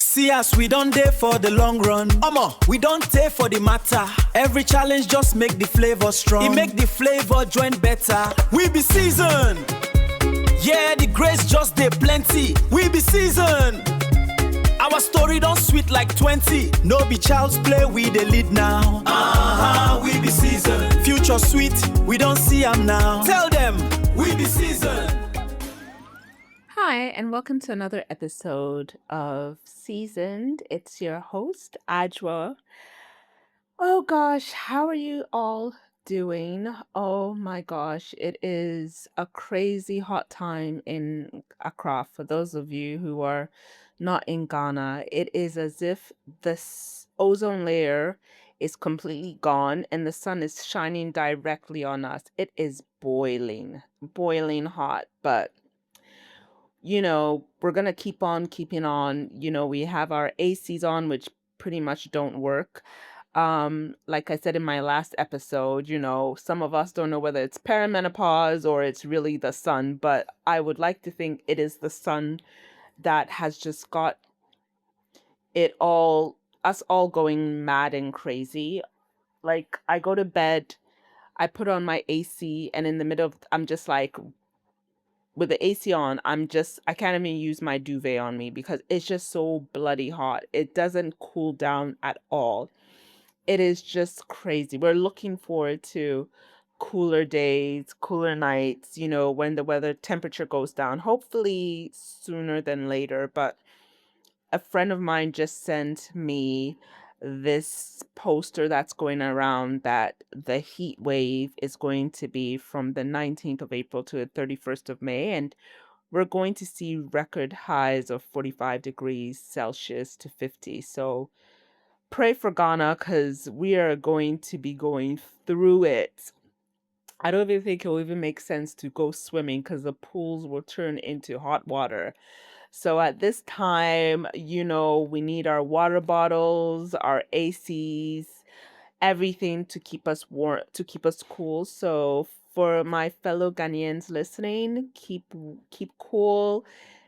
See us, we don't dare for the long run. We don't dare for the matter. Every challenge just make the flavor strong. It make the flavor join better. We be seasoned. Yeah, the grace just dey plenty. We be seasoned. Our story don't sweet like 20. No be child's play, we the lead now. We be seasoned. Future sweet, we don't see them now. Tell them, we be seasoned. Hi, and welcome to another episode of Seasoned. It's your host, Ajwa. Oh gosh, how are you all doing? Oh my gosh, it is a crazy hot time in Accra. For those of you who are not in Ghana, it is as if the ozone layer is completely gone and the sun is shining directly on us. It is boiling hot, but we're going to keep on keeping on. We have our ACs on, which pretty much don't work. Like I said in my last episode, some of us don't know whether it's perimenopause or it's really the sun, but I would like to think it is the sun that has just got us all going mad and crazy. Like I go to bed, I put on my AC, and in the middle of, I'm just like, with the AC on, I can't even use my duvet on me because it's just so bloody hot. It doesn't cool down at all. It is just crazy. We're looking forward to cooler days, cooler nights, when the weather temperature goes down, hopefully sooner than later. But a friend of mine just sent me this poster that's going around that the heat wave is going to be from the 19th of April to the 31st of May. And we're going to see record highs of 45 degrees Celsius to 50. So pray for Ghana because we are going to be going through it. I don't even think it will even make sense to go swimming because the pools will turn into hot water. So at this time, we need our water bottles, our ACs, everything to keep us warm, to keep us cool. So for my fellow Ghanaians listening, keep cool,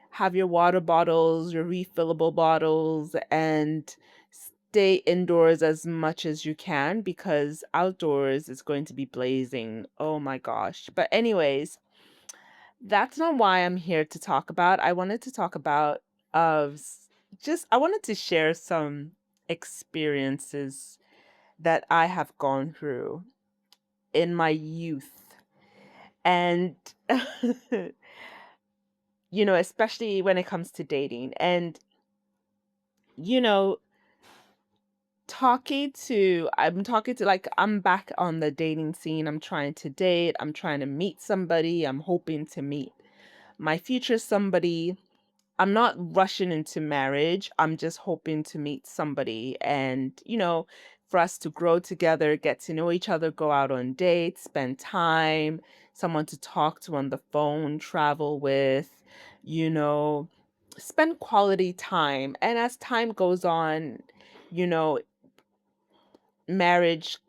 have your water bottles, your refillable bottles, and stay indoors as much as you can because outdoors is going to be blazing. Oh my gosh. But anyways, that's not why I'm here to talk about. I wanted to talk about I wanted to share some experiences that I have gone through in my youth. And especially when it comes to dating. And you know, I'm talking to, like, I'm back on the dating scene. I'm trying to date, I'm trying to meet somebody, I'm hoping to meet my future somebody. I'm not rushing into marriage. I'm just hoping to meet somebody and, for us to grow together, get to know each other, go out on dates, spend time, someone to talk to on the phone, travel with, you know, spend quality time. And as time goes on, you know, marriage,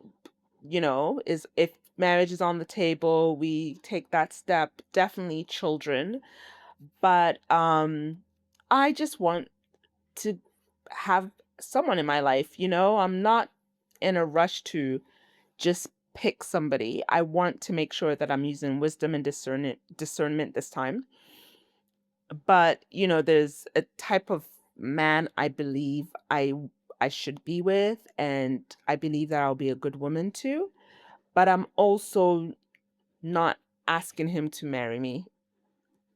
is if marriage is on the table, we take that step, definitely children. But I just want to have someone in my life, I'm not in a rush to just pick somebody. I want to make sure that I'm using wisdom and discernment this time. But, there's a type of man I believe I should be with, and I believe that I'll be a good woman too. But I'm also not asking him to marry me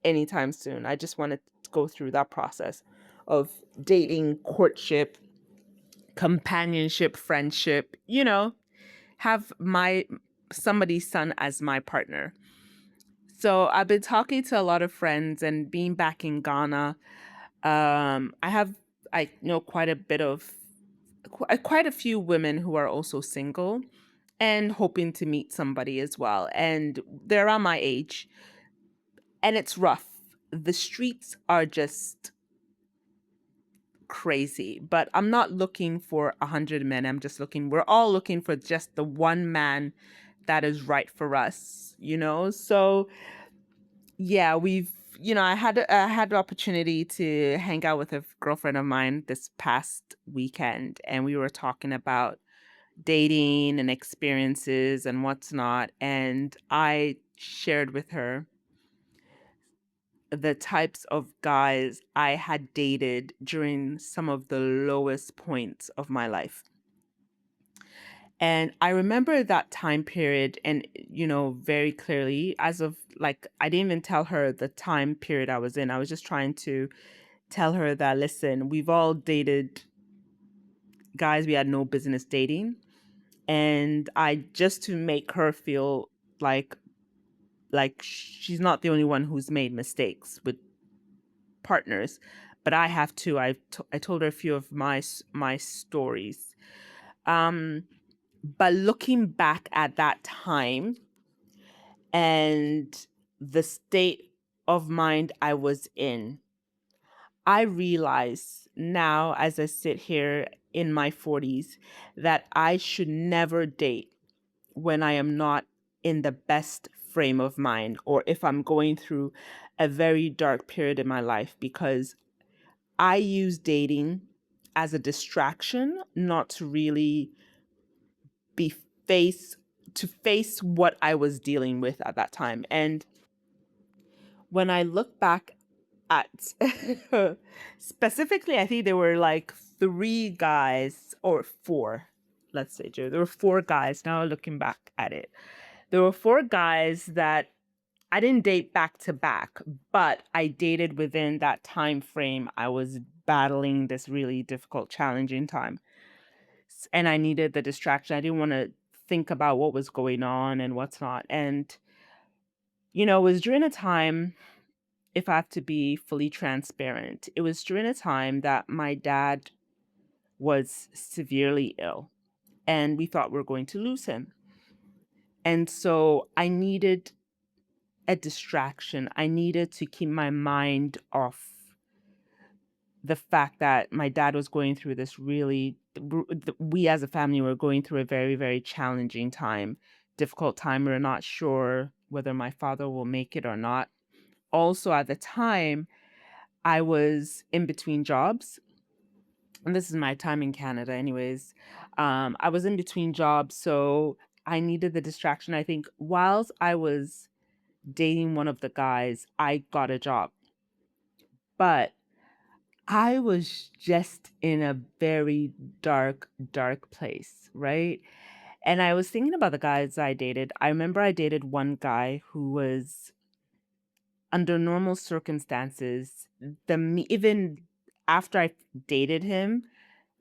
anytime soon. I just want to go through that process of dating, courtship, companionship, friendship, have somebody's son as my partner. So I've been talking to a lot of friends and being back in Ghana. I know quite a few women who are also single and hoping to meet somebody as well. And they're around my age. And it's rough. The streets are just crazy, but I'm not looking for 100 men. We're all looking for just the one man that is right for us, So yeah, I had the opportunity to hang out with a girlfriend of mine this past weekend, and we were talking about dating and experiences and what's not. And I shared with her the types of guys I had dated during some of the lowest points of my life. And I remember that time period and, very clearly, as of like, I didn't even tell her the time period I was in. I was just trying to tell her that, listen, we've all dated guys we had no business dating. And just to make her feel like, she's not the only one who's made mistakes with partners, but I have too. I told her a few of my stories. Um, but looking back at that time and the state of mind I was in, I realize now as I sit here in my 40s that I should never date when I am not in the best frame of mind or if I'm going through a very dark period in my life, because I use dating as a distraction, not to really be face what I was dealing with at that time. And when I look back at specifically, I think there were like 3 guys or 4. Let's say, Joe, there were 4 guys. Now looking back at it, there were 4 guys that I didn't date back to back, but I dated within that time frame. I was battling this really difficult, challenging time. And I needed the distraction. I didn't want to think about what was going on and what's not. And, it was during a time, if I have to be fully transparent, it was during a time that my dad was severely ill and we thought we were going to lose him. And so I needed a distraction. I needed to keep my mind off the fact that my dad was going through this we as a family were going through a very, very challenging time, difficult time. We are not sure whether my father will make it or not. Also, at the time, I was in between jobs. And this is my time in Canada, anyways. I was in between jobs, so I needed the distraction. I think whilst I was dating one of the guys, I got a job. But I was just in a very dark, dark place, right? And I was thinking about the guys I dated. I remember I dated one guy who was, under normal circumstances, even after I dated him,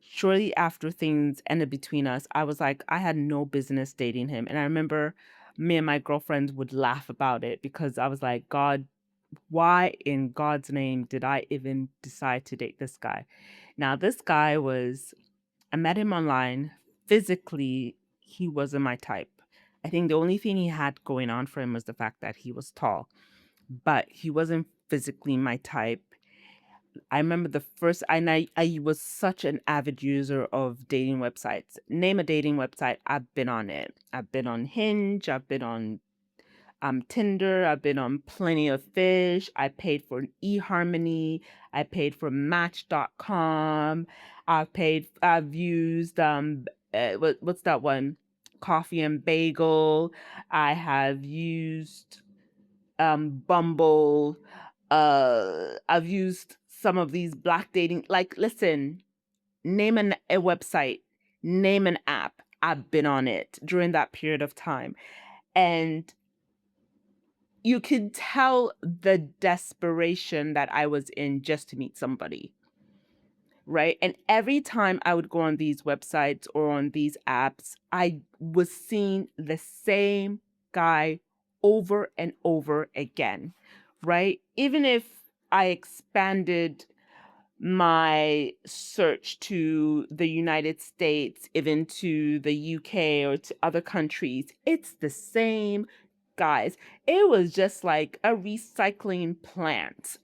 shortly after things ended between us, I was like, I had no business dating him. And I remember me and my girlfriends would laugh about it because I was like, God, why in God's name did I even decide to date this guy? Now, this guy I met him online. Physically, he wasn't my type. I think the only thing he had going on for him was the fact that he was tall, but he wasn't physically my type. I remember the first, and I was such an avid user of dating websites. Name a dating website, I've been on it. I've been on Hinge, I've been on Tinder, I've been on Plenty of Fish, I paid for eHarmony, I paid for Match.com, I've used what's that one? Coffee and Bagel. I have used Bumble. I've used some of these black dating. Like, listen, name a website, name an app. I've been on it during that period of time. And you could tell the desperation that I was in just to meet somebody, right? And every time I would go on these websites or on these apps, I was seeing the same guy over and over again, right? Even if I expanded my search to the United States, even to the UK or to other countries, it's the same guys. It was just like a recycling plant.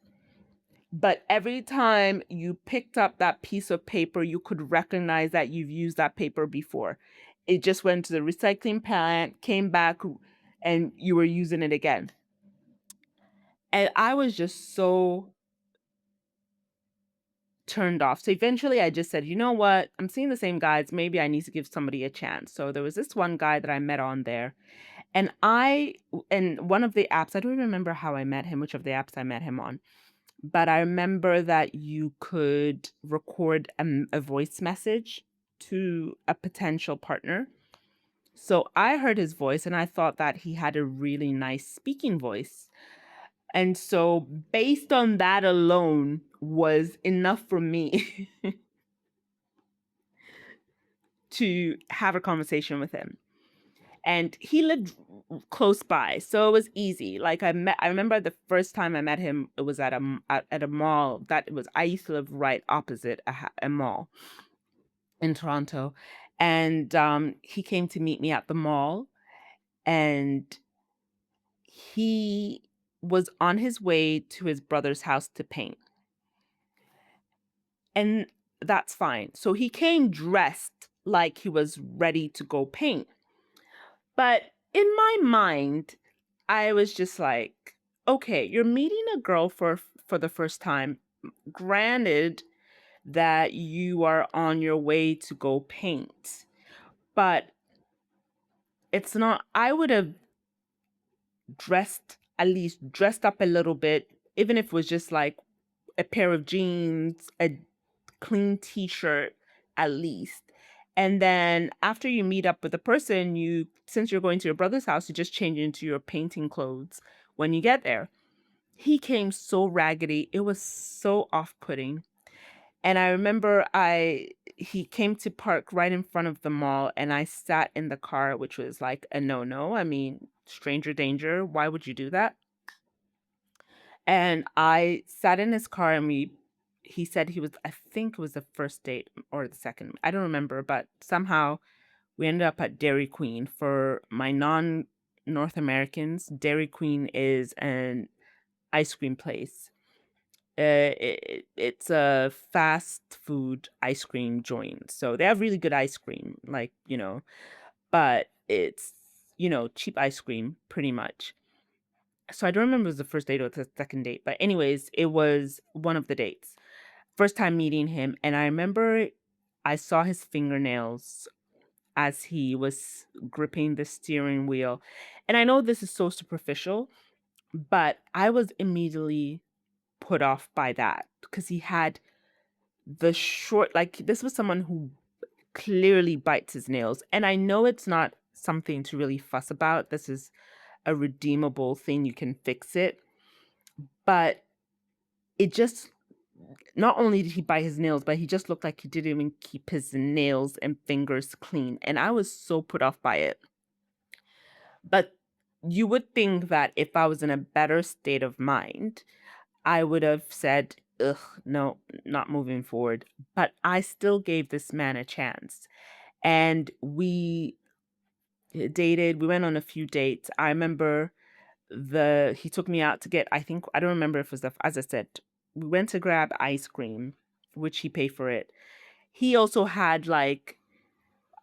But every time you picked up that piece of paper, you could recognize that you've used that paper before. It just went to the recycling plant, came back, and you were using it again. And I was just so turned off. So eventually I just said, you know what? I'm seeing the same guys. Maybe I need to give somebody a chance. So there was this one guy that I met on there. And and one of the apps, I don't remember how I met him, which of the apps I met him on. But I remember that you could record a voice message to a potential partner. So I heard his voice and I thought that he had a really nice speaking voice. And so based on that alone was enough for me to have a conversation with him. And he lived close by, so it was easy. Like I remember the first time I met him, it was at at a mall I used to live right opposite a mall in Toronto. And he came to meet me at the mall, and he was on his way to his brother's house to paint. And that's fine. So he came dressed like he was ready to go paint. But in my mind, I was just like, okay, you're meeting a girl for the first time. Granted that you are on your way to go paint, but it's not, I would have at least dressed up a little bit, even if it was just like a pair of jeans, a clean t-shirt at least. And then after you meet up with the person, since you're going to your brother's house, you just change into your painting clothes when you get there. He came so raggedy. It was so off-putting. And I remember he came to park right in front of the mall, and I sat in the car, which was like a no-no. I mean, stranger danger. Why would you do that? And I sat in his car and he said I think it was the first date or the second. I don't remember, but somehow we ended up at Dairy Queen. For my non-North Americans, Dairy Queen is an ice cream place. It's a fast food ice cream joint. So they have really good ice cream, like, but it's, cheap ice cream pretty much. So I don't remember if it was the first date or the second date, but anyways, it was one of the dates. First time meeting him, and I remember I saw his fingernails as he was gripping the steering wheel. And I know this is so superficial, but I was immediately put off by that because he had the short, like, this was someone who clearly bites his nails. And I know it's not something to really fuss about. This is a redeemable thing. You can fix it. But it just, not only did he bite his nails, but he just looked like he didn't even keep his nails and fingers clean. And I was so put off by it. But you would think that if I was in a better state of mind, I would have said, ugh, no, not moving forward. But I still gave this man a chance. And we dated, we went on a few dates. I remember he took me out to get, I don't remember if it was as I said, we went to grab ice cream, which he paid for it. He also had like,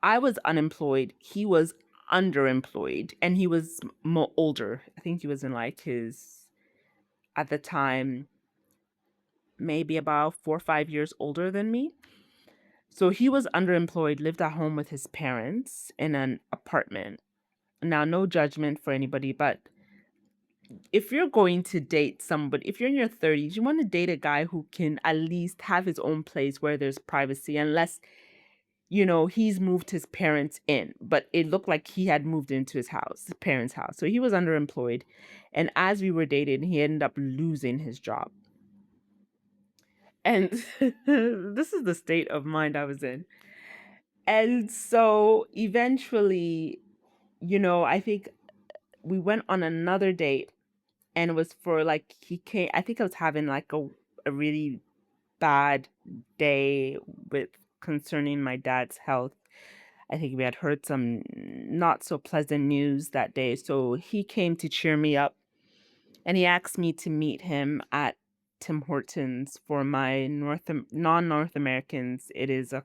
I was unemployed. He was underemployed, and he was more older. I think he was in like at the time, maybe about 4 or 5 years older than me. So he was underemployed, lived at home with his parents in an apartment. Now, no judgment for anybody, but if you're going to date somebody, if you're in your 30s, you want to date a guy who can at least have his own place where there's privacy, unless, he's moved his parents in. But it looked like he had moved into his parents' house. So he was underemployed. And as we were dating, he ended up losing his job. And this is the state of mind I was in. And so eventually, I think we went on another date, and it was for like, he came, I think I was having like a really bad day with concerning my dad's health. I think we had heard some not so pleasant news that day. So he came to cheer me up, and he asked me to meet him at Tim Hortons. For my non-North Americans, it is a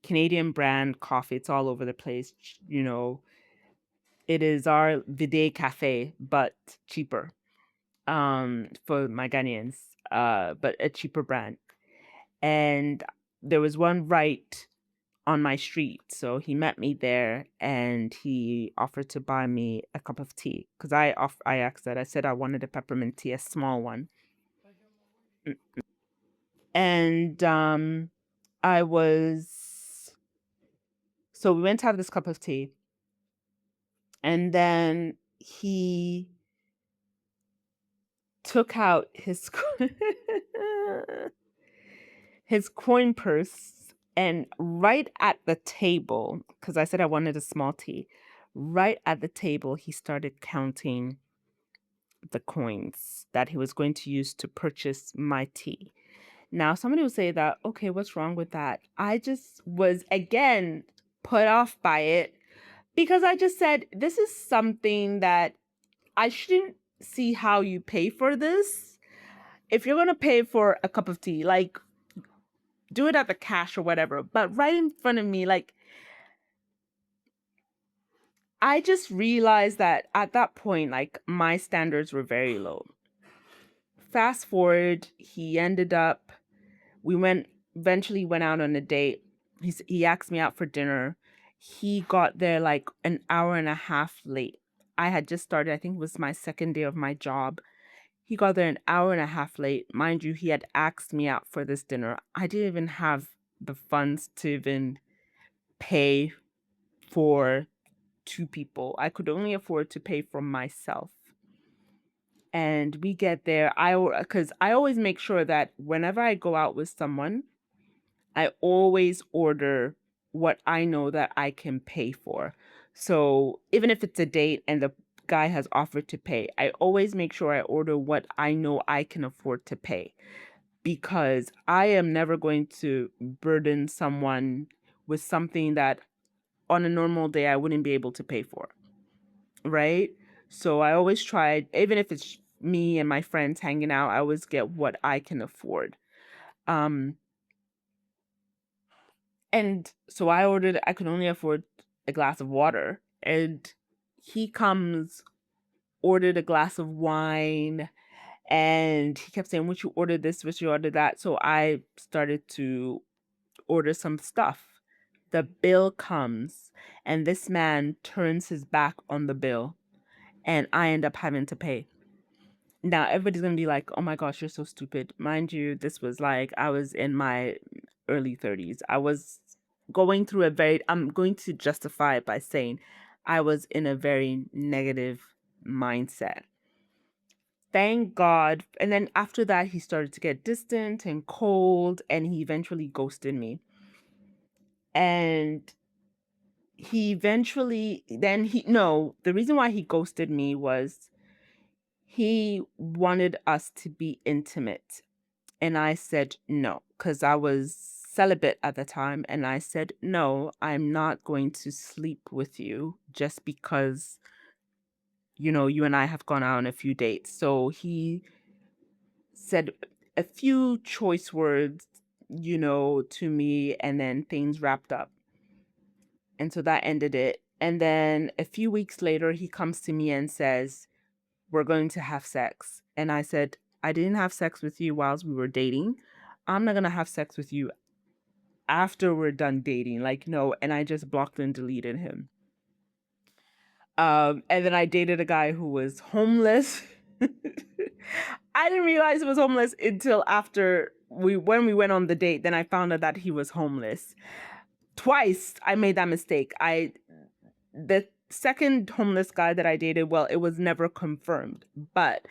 Canadian brand coffee. It's all over the place. It is our Vide Cafe, but cheaper. for my Ghanaians, but a cheaper brand. And there was one right on my street. So he met me there and he offered to buy me a cup of tea because I asked that. I said I wanted a peppermint tea, a small one. And I was so we went to have this cup of tea, and then he took out his his coin purse, and right at the table, because I said I wanted a small tea, right at the table, he started counting the coins that he was going to use to purchase my tea. Now, somebody will say that, okay, what's wrong with that? I just was, again, put off by it because I just said, this is something that I shouldn't see how you pay for this. If you're going to pay for a cup of tea, like, do it at the cash or whatever, but right in front of me, like, I just realized that at that point, like, my standards were very low. Fast forward, we eventually went out on a date. He asked me out for dinner. He got there like an hour and a half late. I had just started, I think it was my second day of my job. He got there an hour and a half late. Mind you, he had asked me out for this dinner. I didn't even have the funds to even pay for two people. I could only afford to pay for myself. And we get there, because I always make sure that whenever I go out with someone, I always order what I know that I can pay for. So even if it's a date and the guy has offered to pay, I always make sure I order what I know I can afford to pay, because I am never going to burden someone with something that on a normal day I wouldn't be able to pay for, right? So I always try, even if it's me and my friends hanging out, I always get what I can afford. And so I could only afford a glass of water. And he ordered a glass of wine, and he kept saying, would you order this? Would you order that? So I started to order some stuff. The bill comes, and this man turns his back on the bill, and I end up having to pay. Now, everybody's going to be like, oh my gosh, you're so stupid. Mind you, this was like, I was in my early 30s. I was I'm going to justify it by saying I was in a very negative mindset. Thank God. And then after that, he started to get distant and cold, and he eventually ghosted me. And the reason why he ghosted me was he wanted us to be intimate. And I said no, because I was celibate at the time. And I said, no, I'm not going to sleep with you just because, you and I have gone out on a few dates. So he said a few choice words, to me, and then things wrapped up. And so that ended it. And then a few weeks later, he comes to me and says, we're going to have sex. And I said, I didn't have sex with you whilst we were dating. I'm not going to have sex with you after we're done dating. Like, no. And I just blocked and deleted him. And then I dated a guy who was homeless. I didn't realize he was homeless until after when we went on the date. Then I found out that he was homeless. Twice I made that mistake. The second homeless guy that I dated, well, it was never confirmed, but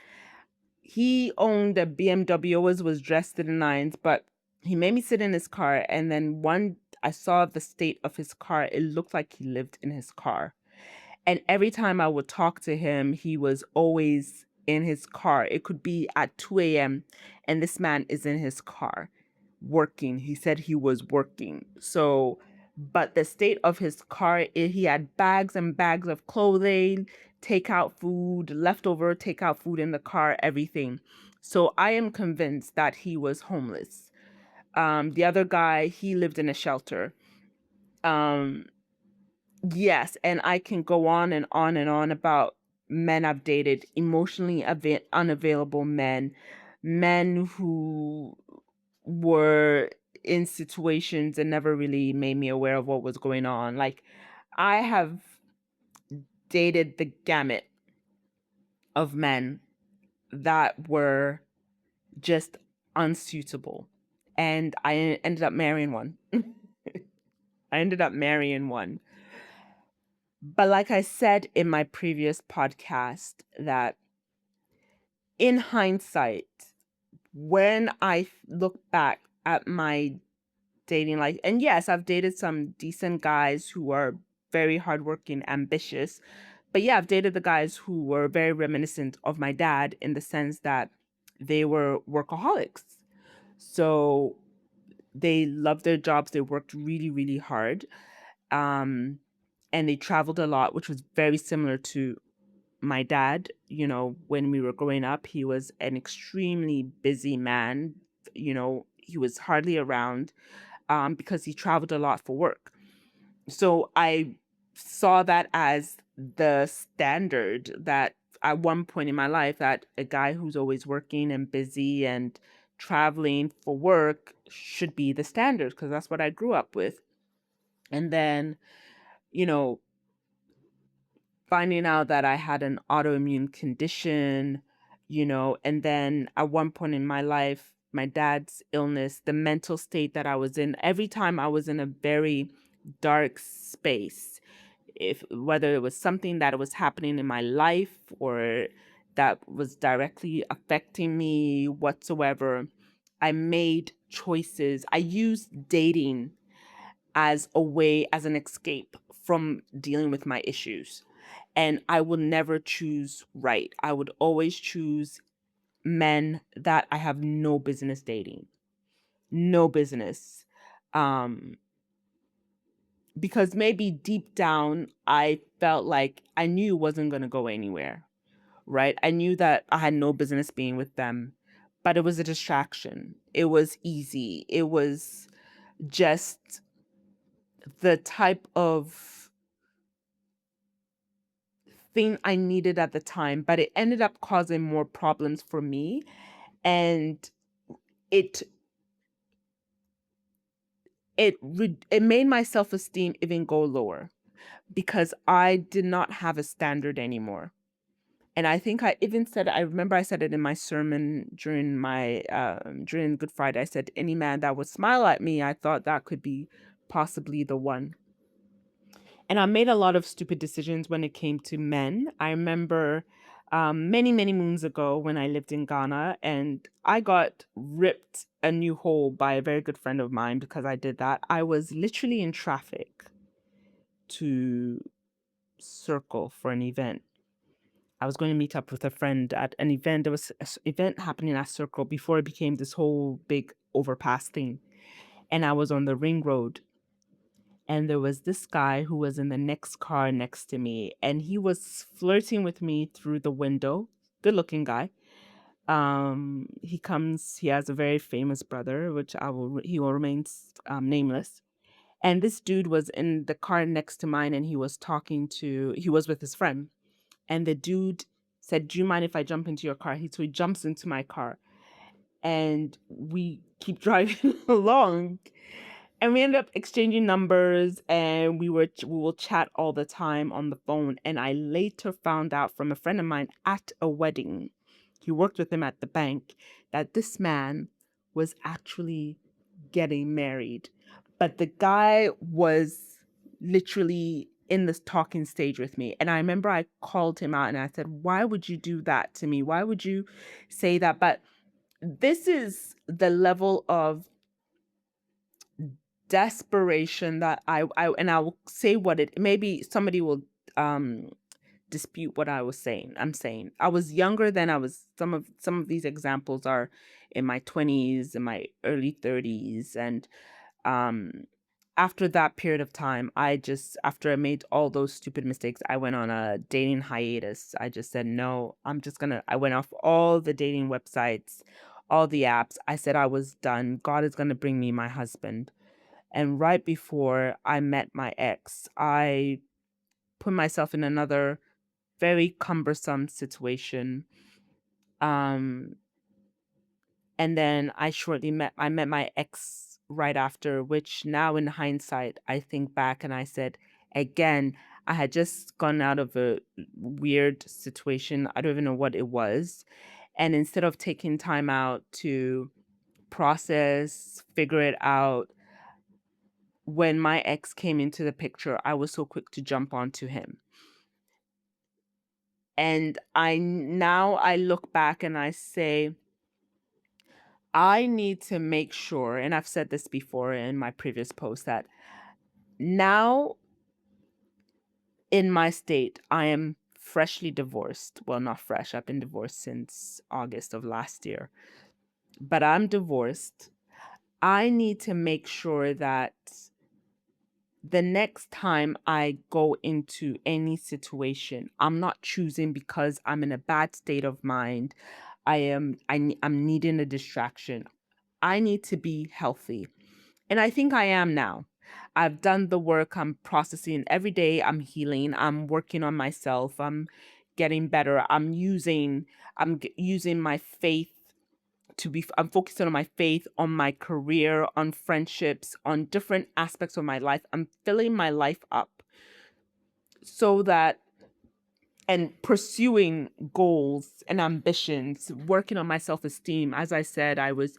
he owned a BMW, always was dressed in the nines, but he made me sit in his car. And then I saw the state of his car. It looked like he lived in his car. And every time I would talk to him, he was always in his car. It could be at 2 a.m. and this man is in his car working. He said he was working. So, but the state of his car, he had bags and bags of clothing, takeout food, leftover takeout food in the car, everything. So I am convinced that he was homeless. The other guy, he lived in a shelter. Yes, and I can go on and on and on about men I've dated, emotionally unavailable men, men who were in situations and never really made me aware of what was going on. Like, I have dated the gamut of men that were just unsuitable. And I ended up marrying one. I ended up marrying one. But like I said in my previous podcast, that in hindsight, when I look back at my dating life, and yes, I've dated some decent guys who are very hardworking, ambitious. But yeah, I've dated the guys who were very reminiscent of my dad in the sense that they were workaholics. So they loved their jobs, they worked really, really hard. Um, and they traveled a lot, which was very similar to my dad. When we were growing up, he was an extremely busy man. He was hardly around because he traveled a lot for work. So I saw that as the standard, that at one point in my life, that a guy who's always working and busy and traveling for work should be the standard, because that's what I grew up with. And then, you know, finding out that I had an autoimmune condition, and then at one point in my life, my dad's illness, the mental state that I was in, every time I was in a very dark space, if whether it was something that was happening in my life or that was directly affecting me whatsoever, I made choices. I used dating as a way, as an escape from dealing with my issues. And I will never choose right. I would always choose men that I have no business dating. No business. Um, because maybe deep down, I felt like I knew it wasn't going to go anywhere, right? I knew that I had no business being with them, but it was a distraction. It was easy. It was just the type of thing I needed at the time, but it ended up causing more problems for me. And it it made my self-esteem even go lower because I did not have a standard anymore. And I think I remember I said it in my sermon during Good Friday. I said, any man that would smile at me, I thought that could be possibly the one. And I made a lot of stupid decisions when it came to men. I remember many, many moons ago when I lived in Ghana, and I got ripped a new hole by a very good friend of mine because I did that. I was literally in traffic to Circle for an event. I was going to meet up with a friend at an event. There was an event happening at Circle before it became this whole big overpass thing. And I was on the ring road. And there was this guy who was in the next car next to me. And he was flirting with me through the window. Good looking guy. He has a very famous brother, which he will remain nameless. And this dude was in the car next to mine, and he was with his friend. And the dude said, do you mind if I jump into your car? So he jumps into my car, and we keep driving along. And we ended up exchanging numbers, and we will chat all the time on the phone. And I later found out from a friend of mine at a wedding, he worked with him at the bank, that this man was actually getting married. But the guy was literally in this talking stage with me. And I remember I called him out and I said, why would you do that to me? Why would you say that? But this is the level of desperation that I will say what it, maybe somebody will um dispute what I was saying. I'm saying I was younger than I was. Some of these examples are in my 20s, in my early 30s. And um after that period of time, after I made all those stupid mistakes, I went on a dating hiatus. I just said, no, I went off all the dating websites, all the apps. I said I was done. God is gonna bring me my husband. And right before I met my ex, I put myself in another very cumbersome situation. Um, and then I met my ex right after, which now in hindsight, I think back and I said, again, I had just gone out of a weird situation. I don't even know what it was. And instead of taking time out to process, figure it out, when my ex came into the picture, I was so quick to jump onto him. And I look back and I say, I need to make sure, and I've said this before in my previous post, that now in my state, I am freshly divorced. Well, not fresh, I've been divorced since August of last year, but I'm divorced. I need to make sure that the next time I go into any situation, I'm not choosing because I'm in a bad state of mind. I'm needing a distraction. I need to be healthy. And I think I am now. I've done the work. I'm processing every day. I'm healing. I'm working on myself. I'm getting better. Using my faith I'm focusing on my faith, on my career, on friendships, on different aspects of my life. I'm filling my life up so that and pursuing goals and ambitions, working on my self-esteem. As I said, I was,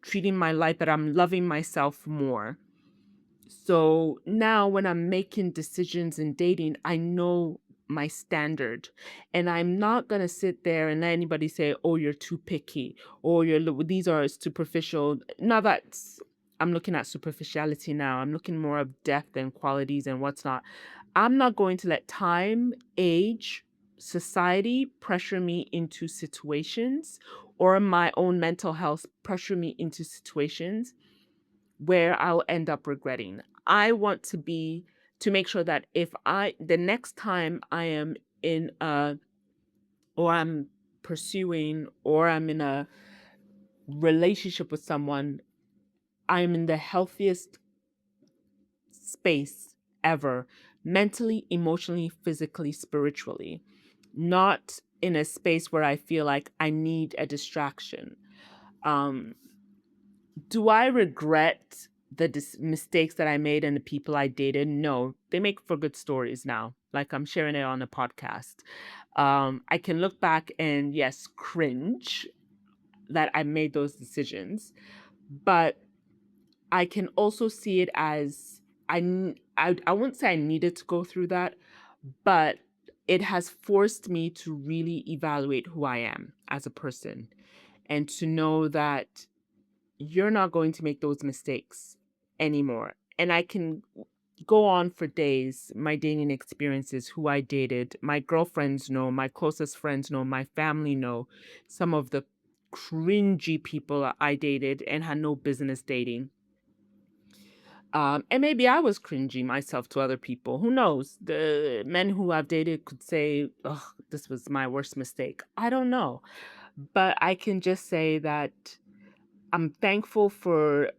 treating my life, but I'm loving myself more. So now when I'm making decisions in dating, I know my standard, and I'm not going to sit there and let anybody say, oh, you're too picky, or these are superficial. Now I'm looking at superficiality now. I'm looking more of depth and qualities and what's not. I'm not going to let time, age, society pressure me into situations, or my own mental health pressure me into situations where I'll end up regretting. I want to make sure that the next time I am in or I'm pursuing, or I'm in a relationship with someone, I'm in the healthiest space ever, mentally, emotionally, physically, spiritually, not in a space where I feel like I need a distraction. Um, do I regret the mistakes that I made and the people I dated? No, they make for good stories now. Like I'm sharing it on a podcast. I can look back and yes, cringe that I made those decisions, but I can also see it as I wouldn't say I needed to go through that, but it has forced me to really evaluate who I am as a person, and to know that you're not going to make those mistakes anymore. And I can go on for days, my dating experiences, who I dated, my girlfriends know, my closest friends know, my family know, some of the cringy people I dated and had no business dating. And maybe I was cringy myself to other people. Who knows? The men who I've dated could say, oh, this was my worst mistake. I don't know. But I can just say that I'm thankful for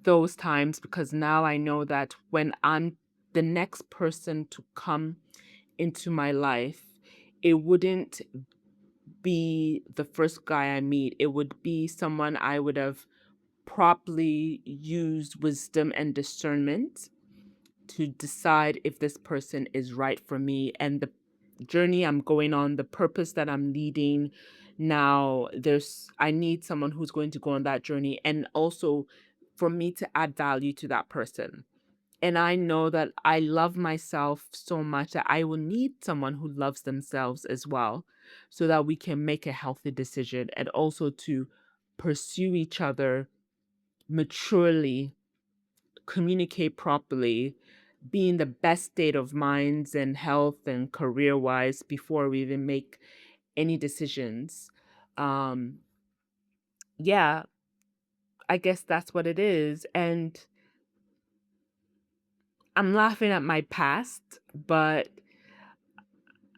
those times, because now I know that when I'm the next person to come into my life, it wouldn't be the first guy I meet. It would be someone I would have properly used wisdom and discernment to decide if this person is right for me, and the journey I'm going on, the purpose that I'm leading. Now I need someone who's going to go on that journey, and also for me to add value to that person. And I know that I love myself so much that I will need someone who loves themselves as well, so that we can make a healthy decision, and also to pursue each other maturely, communicate properly, be in the best state of minds and health and career wise before we even make any decisions. Um, yeah, I guess that's what it is. And I'm laughing at my past, but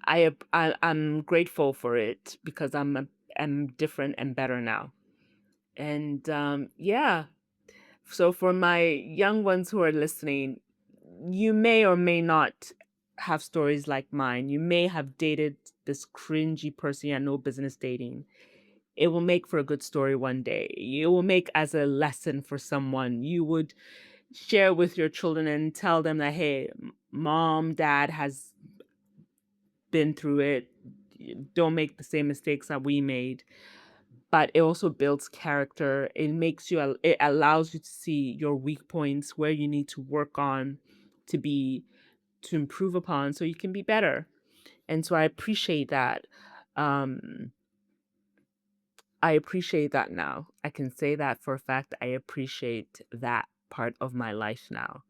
I'm grateful for it, because I'm different and better now. And yeah, so for my young ones who are listening, you may or may not have stories like mine. You may have dated this cringy person you had no business dating. It will make for a good story one day. It will make as a lesson for someone. You would share with your children and tell them that, hey, mom, dad has been through it. Don't make the same mistakes that we made. But it also builds character. It makes you, it allows you to see your weak points, where you need to work on to improve upon so you can be better. And so I appreciate that. Um, I appreciate that now. I can say that for a fact. I appreciate that part of my life now.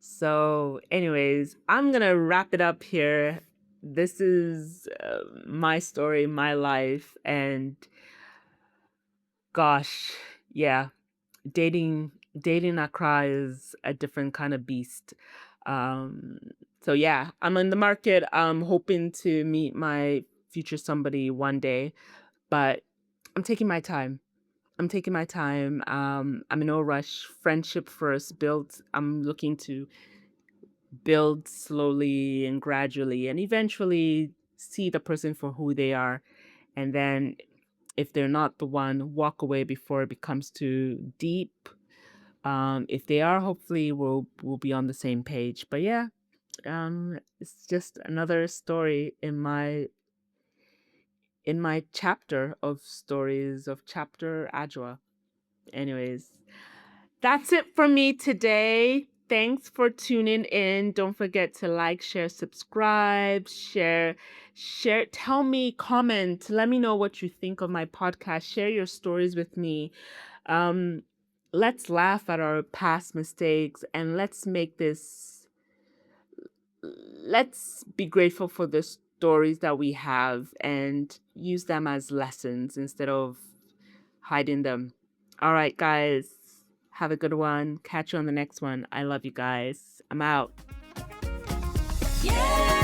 So, anyways, I'm going to wrap it up here. This is my story, my life. And gosh, yeah, dating Accra is a different kind of beast. Um, so yeah, I'm in the market. I'm hoping to meet my future somebody one day, but I'm taking my time. I'm taking my time. I'm in no rush. Friendship first. I'm looking to build slowly and gradually, and eventually see the person for who they are. And then, if they're not the one, walk away before it becomes too deep. If they are, hopefully we'll be on the same page. But yeah, it's just another story in my chapter of stories of chapter Adjoa. Anyways, that's it for me today. Thanks for tuning in. Don't forget to like, share, subscribe, share, tell me, comment, let me know what you think of my podcast. Share your stories with me. Let's laugh at our past mistakes and let's be grateful for the stories that we have and use them as lessons instead of hiding them. All right, guys. Have a good one. Catch you on the next one. I love you guys. I'm out. Yeah.